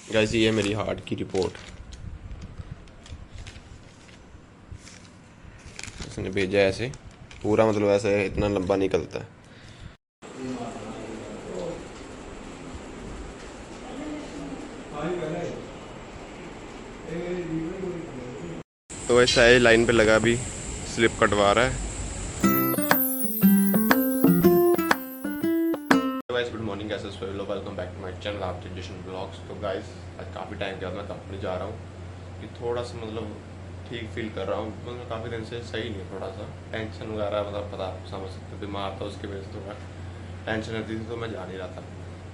Guys ये मेरी heart की रिपोर्ट उसने भेजा है। ऐसे पूरा मतलब ऐसे इतना लंबा निकलता है। तो ऐसा है, लाइन पे लगा भी स्लिप कटवा रहा है। गुड मॉर्निंग, कैसे सभी लोग, welcome back to my channel आप ट्रेडिशनल ब्लॉग्स। तो गाइस आज काफ़ी टाइम के बाद मैं कंपनी जा रहा हूँ कि थोड़ा सा मतलब ठीक फील कर रहा हूँ। मतलब काफ़ी दिन से सही नहीं है, थोड़ा सा टेंशन वगैरह, मतलब पता आप समझ सकते हो, बीमार था उसकी वजह से थोड़ा टेंशन रहती थी, तो मैं जा नहीं रहा था।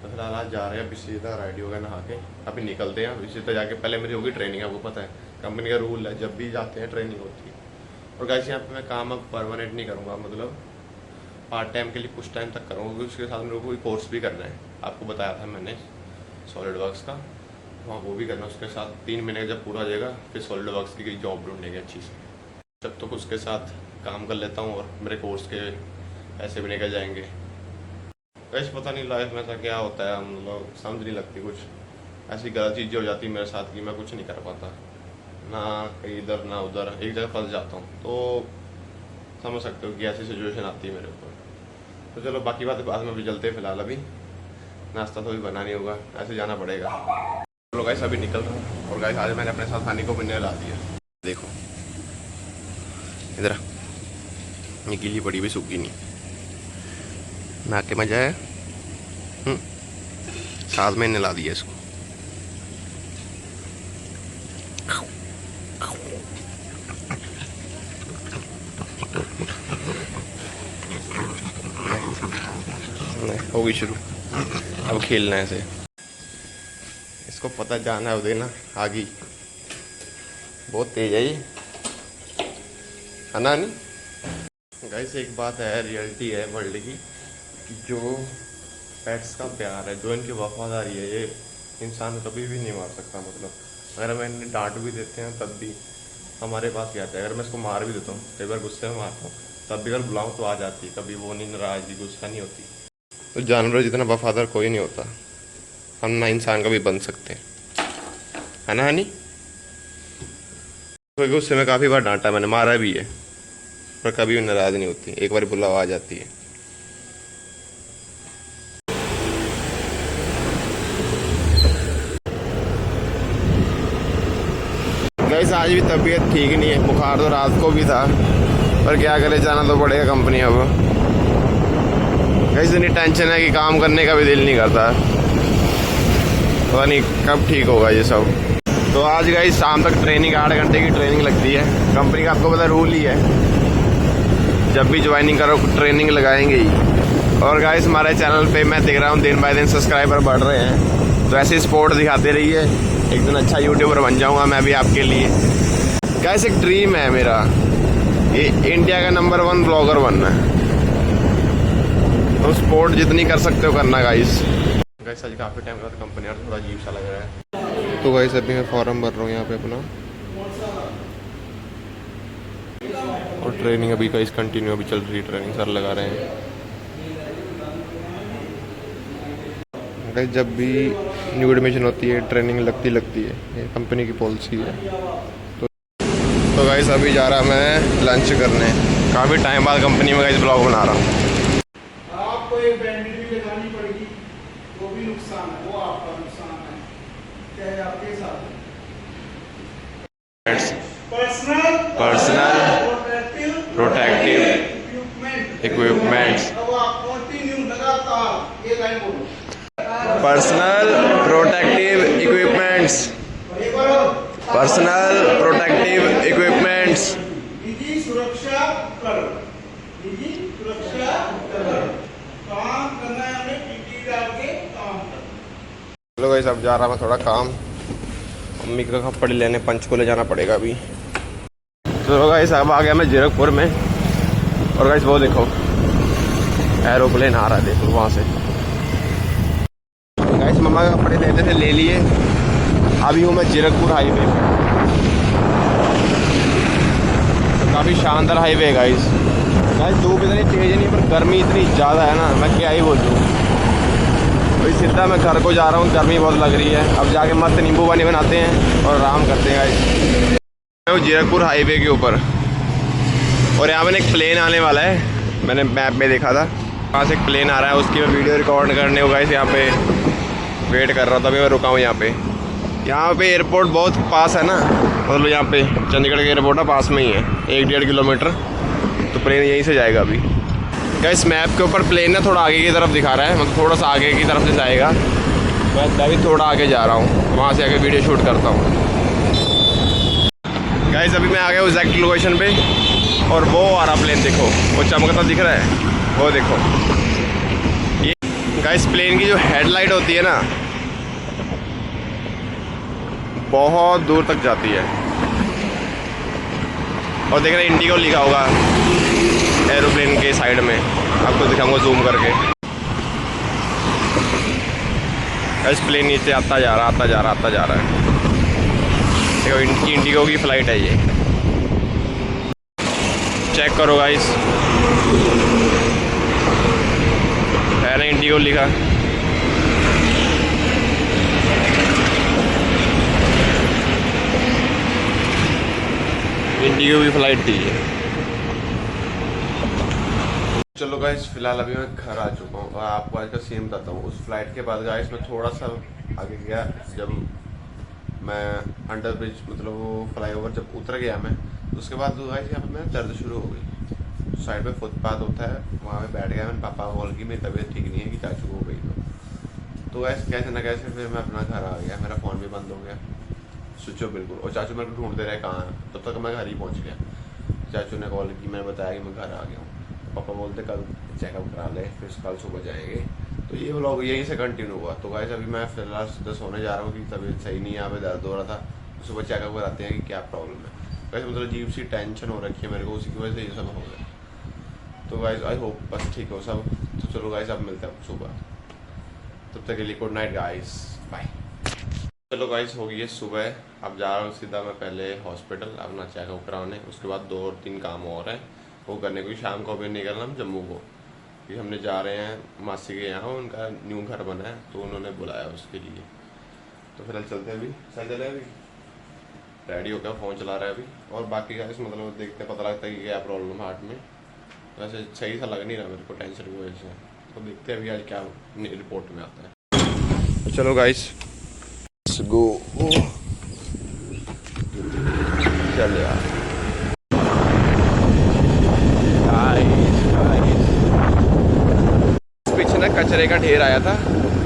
तो फिलहाल आज जा रहे हैं, अभी सीधा रेडी हो गया नहा के, अभी निकलते हैं। अभी सीधा जाके पहले मेरी होगी ट्रेनिंग, आपको पता है कंपनी का रूल है, जब भी जाते हैं ट्रेनिंग होती है। और गाइस यहाँ पे मैं काम अब परमानेंट नहीं करूँगा, मतलब पार्ट टाइम के लिए कुछ टाइम तक करूँगा, क्योंकि उसके साथ मेरे को कोई कोर्स भी करना है। आपको बताया था मैंने सॉलिड वर्क्स का, वहाँ वो भी करना है। उसके साथ 3 महीने जब पूरा हो जाएगा फिर सॉलिड वर्क्स की जॉब ढूंढेंगे अच्छी से। जब तक उसके साथ काम कर लेता हूँ और मेरे कोर्स के पैसे भी निकल जाएंगे। कैसे पता नहीं लाइफ में ऐसा क्या होता है, हम लोग समझ नहीं लगती, कुछ ऐसी गलत चीज़ें हो जाती है मेरे साथ कि मैं कुछ नहीं कर पाता, ना कहीं इधर ना उधर, एक जगह फंस जाता हूँ। तो समझ सकते हो कि ऐसी सिचुएशन आती है मेरे ऊपर। तो चलो बाकी बात बाद में भी चलते हैं, फिलहाल अभी नाश्ता तो भी बना नहीं होगा, ऐसे जाना पड़ेगा। चलो गाइस अभी निकल रहा हूँ। और गाइस आज मैंने अपने साथ खाने को मिलने ला दिया, देखो इधर ये गीली पड़ी भी सूखी नहीं, मैं आके मजा है। साथ में ला दिया इसको। होगी शुरू, अब खेलना है इसे, इसको पता जाना है देना आगे, बहुत तेज है ये, है ना? नहीं गाइस एक बात है, रियलिटी है वर्ल्ड की, कि जो पेट्स का प्यार है, जो इनकी वफादारी है, ये इंसान कभी भी नहीं मार सकता। मतलब अगर हम इन्हें डांट भी देते हैं तब भी हमारे पास ही आता है। अगर मैं इसको मार भी देता हूँ, कई बार गुस्से में मारता हूँ, तब भी अगर बुलाऊँ तो आ जाती है, कभी वो नहीं नाराज़गी गुस्सा नहीं होती। तो जानवर जितना वफादार कोई नहीं होता, हम ना इंसान का भी बन सकते हैं, है ना हनी? कोई गुस्से में काफ़ी बार डांटा मैंने, मारा भी है, पर कभी भी नाराज़ नहीं होती, एक बार बुलावा आ जाती है। गाइस आज भी तबीयत ठीक नहीं है, बुखार तो रात को भी था, पर क्या करे, जाना तो पड़ेगा कंपनी। अब गाइस इतनी टेंशन है कि काम करने का भी दिल नहीं करता, पता नहीं कब ठीक होगा ये सब। तो आज गाइस शाम तक ट्रेनिंग, 8 घंटे की ट्रेनिंग लगती है कंपनी का, आपको पता रूल ही है, जब भी ज्वाइनिंग करो ट्रेनिंग लगाएंगे ही। और गाइस हमारे चैनल पे मैं देख रहा हूँ दिन बाय दिन सब्सक्राइबर बढ़ रहे हैं, तो ऐसे सपोर्ट दिखाते रहिए, एक दिन अच्छा यूट्यूबर बन जाऊंगा मैं भी आपके लिए। गाइस एक ड्रीम है मेरा, ये इंडिया का नंबर 1 ब्लॉगर बनना है, तो सपोर्ट जितनी कर सकते हो करना गाइस। गाइस आज काफ़ी टाइम के बाद कंपनी यार थोड़ा अजीब सा लग रहा है। तो गाइस अभी मैं फॉर्म भर रहा हूँ यहाँ पे अपना, और ट्रेनिंग अभी गाइस कंटिन्यू अभी चल रही है, ट्रेनिंग सर लगा रहे हैं। गाइस जब भी न्यू एडमिशन होती है ट्रेनिंग लगती है, ये कंपनी की पॉलिसी है। तो गाइस अभी जा रहा मैं लंच करने, काफ़ी टाइम बाद कंपनी में गाइस ब्लॉग बना रहा हूँ। आपको एक ब्रांडेड भी लगानी पड़ेगी, वो भी नुकसान है, वो आपका नुकसान है, चाहे आपके साथ पर्सनल प्रोटेक्टिव इक्विपमेंट्स, लगातार ये लाइन बोलो, personal protective equipments, personal protective equipments, निजी सुरक्षा कर, निजी सुरक्षा कर, काम करना है हमें, पीपी डाल के काम करना। चलो गाइस अब जा रहा मैं थोड़ा काम, मम्मी का कपड़े लेने पंचकुले जाना पड़ेगा अभी। चलो गाइस अब आ गया मैं जीरकपुर में, और गाइस वो देखो एरोप्लेन आ रहा है, देखो वहाँ से। गाइस मम्मा के कपड़े लेने थे, ले लिए, अभी हूँ मैं जीरकपुर हाईवे पे, तो काफ़ी शानदार हाईवे है गाइस। गाइस धूप इतनी तेज नहीं, पर गर्मी इतनी ज़्यादा है ना, मैं क्या ही बोलूँ। अभी सीधा मैं घर को जा रहा हूँ, गर्मी बहुत लग रही है। अब जाके मस्त नींबू पानी बनाते हैं और आराम करते हैं गाइस। मैं जीरकपुर हाईवे के ऊपर, और यहाँ पर एक प्लेन आने वाला है, मैंने मैप में देखा था। वहाँ से एक प्लेन आ रहा है, उसकी मैं वीडियो रिकॉर्ड करने को गाइस यहाँ पे वेट कर रहा था। अभी मैं रुका हूँ यहाँ पे एयरपोर्ट बहुत पास है ना, मतलब यहाँ पे चंडीगढ़ का एयरपोर्ट ना पास में ही है, 1-1.5 किलोमीटर। तो प्लेन यहीं से जाएगा अभी। गाइस मैप के ऊपर प्लेन ना थोड़ा आगे की तरफ दिखा रहा है, मतलब थोड़ा सा आगे की तरफ से जाएगा। मैं भी थोड़ा आगे जा रहा हूँ, वहाँ से आके वीडियो शूट करता हूँ। गाइस अभी मैं आ गया हूँ एग्जैक्ट लोकेशन पे, और वो आ रहा प्लेन, देखो वो चमकता दिख रहा है, वो देखो। ये गाइस प्लेन की जो हेडलाइट होती है ना, बहुत दूर तक जाती है। और देख रहे इंडिगो लिखा होगा एरोप्लेन के साइड में, आपको दिखाऊंगा जूम करके। इस प्लेन नीचे आता जा रहा है। देखो इंडिगो की फ़्लाइट है ये, चेक करो गाइस, है ना इंडिगो लिखा। इंडिगो की फ़्लाइट थी ये। चलो गाइस फिलहाल अभी मैं घर आ चुका हूँ और आपको आज का सीन बताता हूँ। उस फ्लाइट के बाद गाइस मैं थोड़ा सा आगे गया, जब मैं अंडर ब्रिज, मतलब वो फ्लाईओवर जब उतर गया मैं, तो उसके बाद गाइस यहाँ पर मेरा दर्द शुरू हो गई। साइड पे फुटपाथ होता है, वहाँ पे बैठ गया। मैंने पापा को बोल की मेरी तबीयत ठीक नहीं है कि चाचू को हो गई। तो ऐसे कैसे ना कैसे फिर मैं अपना घर आ गया। मेरा फ़ोन भी बंद हो गया, स्विच ऑफ बिल्कुल। और चाचू मेरे को ढूंढते रहे कहाँ है, तब तक मैं घर ही पहुँच गया। चाचू ने कॉल की, मैंने बताया कि मैं घर आ गया हूँ। पापा बोलते कल चेकअप करा ले, फिर कल सुबह जाएंगे। तो ये व्लॉग यहीं से कंटिन्यू हुआ। तो गाइस अभी मैं फिलहाल सीधा सोने जा रहा हूँ कि तबीयत सही नहीं है, यहाँ पे दर्द हो रहा था। तो सुबह चेकअप कराते हैं कि क्या प्रॉब्लम है। गाइस मतलब अजीब सी टेंशन हो रखी है मेरे को, उसी की वजह से ये सब हो गया। तो गाइस आई होप बस ठीक हो सब। तो चलो गाइस अब मिलते हैं सुबह, तब तक के लिए गुड नाइट गाइस, बाय। चलो गाइस हो गई है सुबह, अब जा रहा हूँ सीधा मैं पहले हॉस्पिटल अपना चेकअप कराने। उसके बाद 2 और 3 काम और हैं वो करने को। शाम को अभी निकलना हम जम्मू को, कि हमने जा रहे हैं मासी के यहाँ, उनका न्यू घर बना है तो उन्होंने बुलाया उसके लिए। तो फिलहाल चलते हैं, अभी सही चले, अभी रेडी हो गया, फ़ोन चला रहा है अभी। और बाकी गाइस मतलब देखते पता लगता है कि क्या प्रॉब्लम हार्ट में। वैसे सही सा लग नहीं रहा मेरे को टेंशन की वजह से। तो देखते हैं अभी आज क्या रिपोर्ट में आता है। चलो गाइस गो, चल यार। पीछे ना कचरे का ढेर आया था,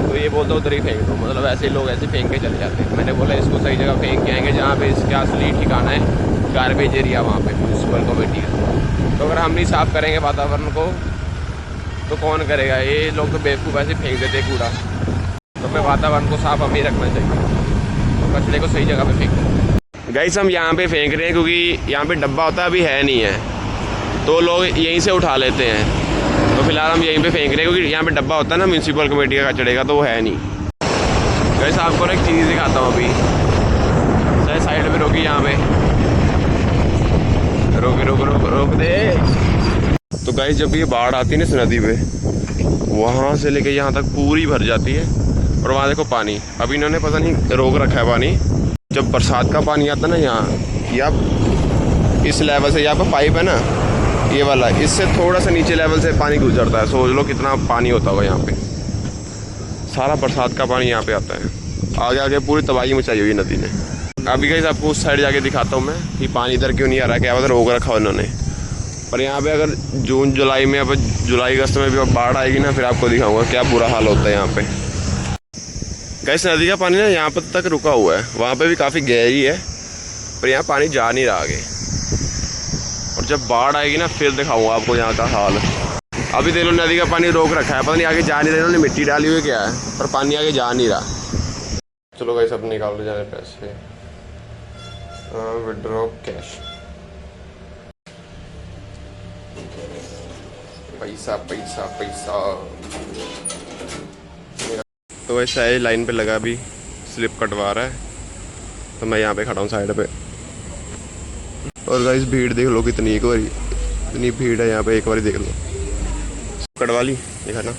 तो ये बोलता उधर ही फेंक दो, मतलब ऐसे ही लोग ऐसे फेंक के चले जाते हैं। मैंने बोला इसको सही जगह फेंक के आएंगे जहाँ पे इसका असली ठिकाना है, गार्बेज एरिया, वहाँ पे म्यूनसिपल कमेटी का। तो अगर हम नहीं साफ़ करेंगे वातावरण को तो कौन करेगा? ये लोग तो बेवकूफ़ ऐसे फेंक देते कूड़ा। तो हमें वातावरण को साफ हमें ही रखना चाहिए, तो कचरे को सही जगह पे फेंको। गाइस हम यहाँ पे फेंक रहे हैं क्योंकि यहाँ पे डब्बा होता है, अभी है नहीं है, तो लोग यहीं से उठा लेते हैं। तो फिलहाल हम यहीं पे फेंक रहे हैं क्योंकि यहाँ पे डब्बा होता है ना म्यूनसिपल कमेटी का कचड़े का, तो वो है नहीं। गाइस आपको एक चीज़ दिखाता हूँ अभी, सही साइड पे रोकी, यहाँ पे रोक दे। तो गाइस जब ये बाढ़ आती है ना इस नदी पे, वहाँ से लेके यहाँ तक पूरी भर जाती है। और वहाँ देखो पानी, अभी इन्होंने पता नहीं रोक रखा है पानी। जब बरसात का पानी आता है ना यहाँ, या इस लेवल से, यहाँ पर पाइप है ना ये वाला, इससे थोड़ा सा नीचे लेवल से पानी गुजरता है। सोच लो कितना पानी होता होगा यहाँ पे। सारा बरसात का पानी यहाँ पे आता है। आगे आगे पूरी तबाही मचाई हुई नदी ने। अभी गाइस आपको उस साइड जाके दिखाता हूँ मैं कि पानी इधर क्यों नहीं आ रहा है, क्या पता रोक रखा हो इन्होंने। पर यहाँ पे अगर जून जुलाई में, अब जुलाई अगस्त में भी बाढ़ आएगी ना, फिर आपको दिखाऊंगा क्या बुरा हाल होता है यहाँ पे। गाइस नदी का पानी ना यहाँ पर तक रुका हुआ है, वहाँ पे भी काफ़ी गहरी है, पर यहाँ पानी जा नहीं रहा आगे। और जब बाढ़ आएगी ना फिर दिखाऊंगा आपको यहाँ का हाल। अभी देखो नदी का पानी रोक रखा है, पता नहीं आगे जा नहीं रहा, इन्होंने मिट्टी डाली हुई क्या है, पर पानी आगे जा नहीं रहा। चलो गाइस अब निकाल ले जाने पैसे, विड्रॉ कैश, पैसा पैसा पैसा। तो वैसा है लाइन पे लगा, अभी स्लिप कटवा रहा है, तो मैं यहाँ पे खड़ा हूँ साइड पे। और गाइस भीड़ देख लो कितनी, एक बार इतनी भीड़ है यहाँ पे, एक बार देख लो। कटवा ली, देखा ना।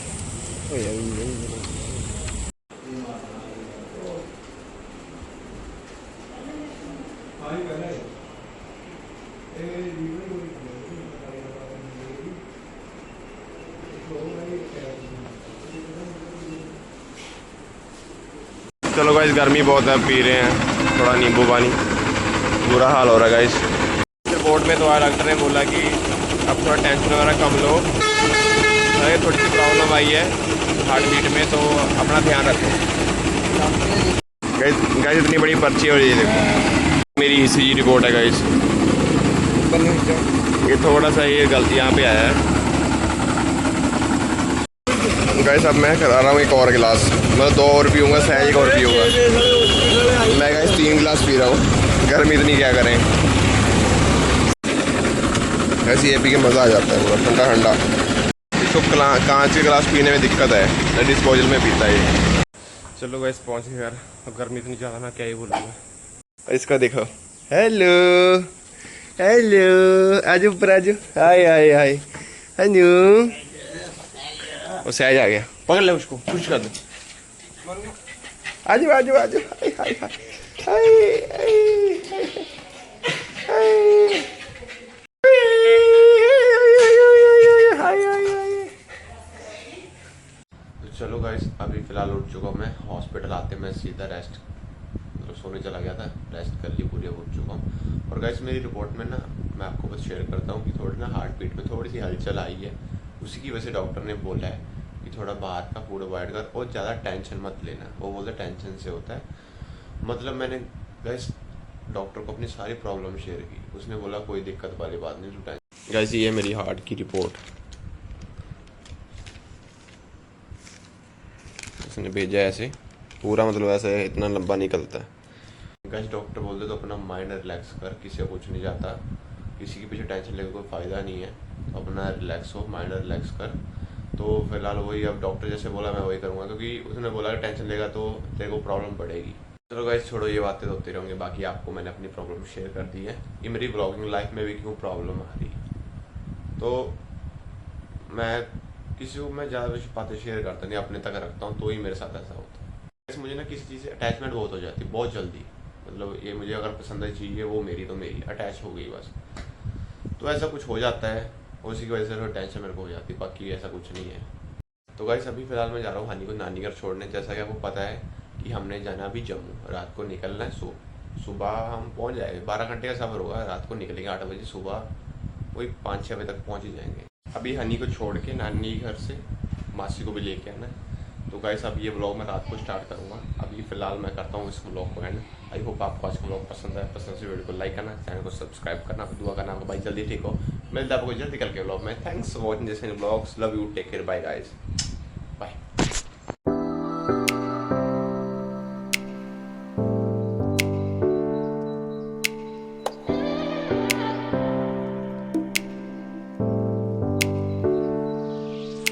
चलो गाइस गर्मी बहुत है, पी रहे हैं थोड़ा नींबू पानी, बुरा हाल हो रहा है गाइस। रिपोर्ट में तो आया डॉक्टर ने बोला कि अब थोड़ा टेंशन वगैरह कम लो, अरे थोड़ी सी प्रॉब्लम आई है हार्ट बीट में, तो अपना ध्यान रखो। गाइस इतनी बड़ी पर्ची हो रही है, देखो मेरी ECG रिपोर्ट है गाइस। ये थोड़ा सा ये गलती यहाँ पे आया है गाइस। अब मैं करा रहा हूँ एक और गिलास, मतलब 2 और पीऊँगा, सहज एक और पीऊँगा मैं गाइस। 3 गिलास पी रहा हूँ, गर्मी इतनी क्या करें। ऐसे ये पी के मज़ा आ जाता है पूरा ठंडा ठंडा। इसको कांच के गिलास पीने में दिक्कत है, डिस्पोजल में पीता है ये। चलो गाइस पहुँच गए यार, अब गर्मी इतनी ज़्यादा मैं क्या ही बोलूँगा। इसका देखो, हेलो हेलो, आज ऊपर आज, हाय हाय हाय, हेलो। वो सहज आ गया, पकड़ ले उसको, खुश कर दे। आजू आजू आजू, हाय हाय हाय हाय हाय। तो चलो गाइस अभी फिलहाल उठ चुका हूँ मैं। हॉस्पिटल आते मैं सीधा रेस्ट, मतलब सोने चला गया था, रेस्ट कर ली पूरी, उठ चुका हूँ। और गाइस मेरी रिपोर्ट में ना मैं आपको बस शेयर करता हूँ कि थोड़ी ना हार्ट बीट में थोड़ी सी हलचल आई है। उसी की वजह से डॉक्टर ने बोला है कि थोड़ा बाहर का फूड अवॉइड कर और ज़्यादा टेंशन मत लेना। वो बोलते टेंशन से होता है, मतलब मैंने गाइस डॉक्टर को अपनी सारी प्रॉब्लम शेयर की, उसने बोला कोई दिक्कत वाली बात नहीं, तू टेंशन। गाइस ये मेरी हार्ट की रिपोर्ट उसने भेजा है, ऐसे पूरा मतलब ऐसे इतना लंबा निकलता है। गाइस डॉक्टर बोलते तो अपना माइंड रिलैक्स कर, किसी को कुछ नहीं जाता, किसी के पीछे टेंशन लेकर कोई फ़ायदा नहीं है, तो अपना रिलैक्स हो, माइंड रिलैक्स कर। तो फिलहाल वही, अब डॉक्टर जैसे बोला मैं वही करूँगा, क्योंकि उसने बोला कि टेंशन लेगा तो तेरे को प्रॉब्लम पड़ेगी। चलो गाइस छोड़ो, ये बातें तो होती रहेंगी, बाकी आपको मैंने अपनी प्रॉब्लम शेयर कर दी है कि मेरी ब्लॉगिंग लाइफ में भी क्यों प्रॉब्लम आ रही है। तो मैं किसी को मैं ज़्यादा बातें शेयर करता नहीं, अपने तक रखता हूँ, तो ही मेरे साथ ऐसा होता है। मुझे ना किसी चीज़ से अटैचमेंट बहुत हो जाती है, बहुत जल्दी, मतलब ये मुझे अगर पसंद है चीज़ है वो मेरी, तो मेरी अटैच हो गई बस, तो ऐसा कुछ हो जाता है, उसी की वजह से थोड़ा टेंशन मेरे को हो जाती है, बाकी ऐसा कुछ नहीं है। तो गाइस अभी फ़िलहाल मैं जा रहा हूँ हनी को नानी घर छोड़ने। जैसा कि आपको पता है कि हमने जाना अभी जम्मू, रात को निकलना है, सुबह हम पहुँच जाएंगे, 12 घंटे का सफ़र होगा, रात को निकलेंगे 8 बजे, सुबह वही 5-6 बजे तक पहुँच ही जाएंगे। अभी हनी को छोड़ के नानी घर से मासी को भी लेके आना है। तो गाइस अब ये व्लॉग मैं रात को स्टार्ट करूँगा, अभी फ़िलहाल मैं करता हूँ इस व्लॉग को एंड। आई होप आपको आज का व्लॉग पसंद है, पसंद से वीडियो को लाइक करना, चैनल को सब्सक्राइब करना, दुआ करना आपको भाई जल्दी ठीक हो। मिलता है आपको जल्दी कल के व्लॉग में। Thanks for watching this vlogs, love you, take care, bye guys.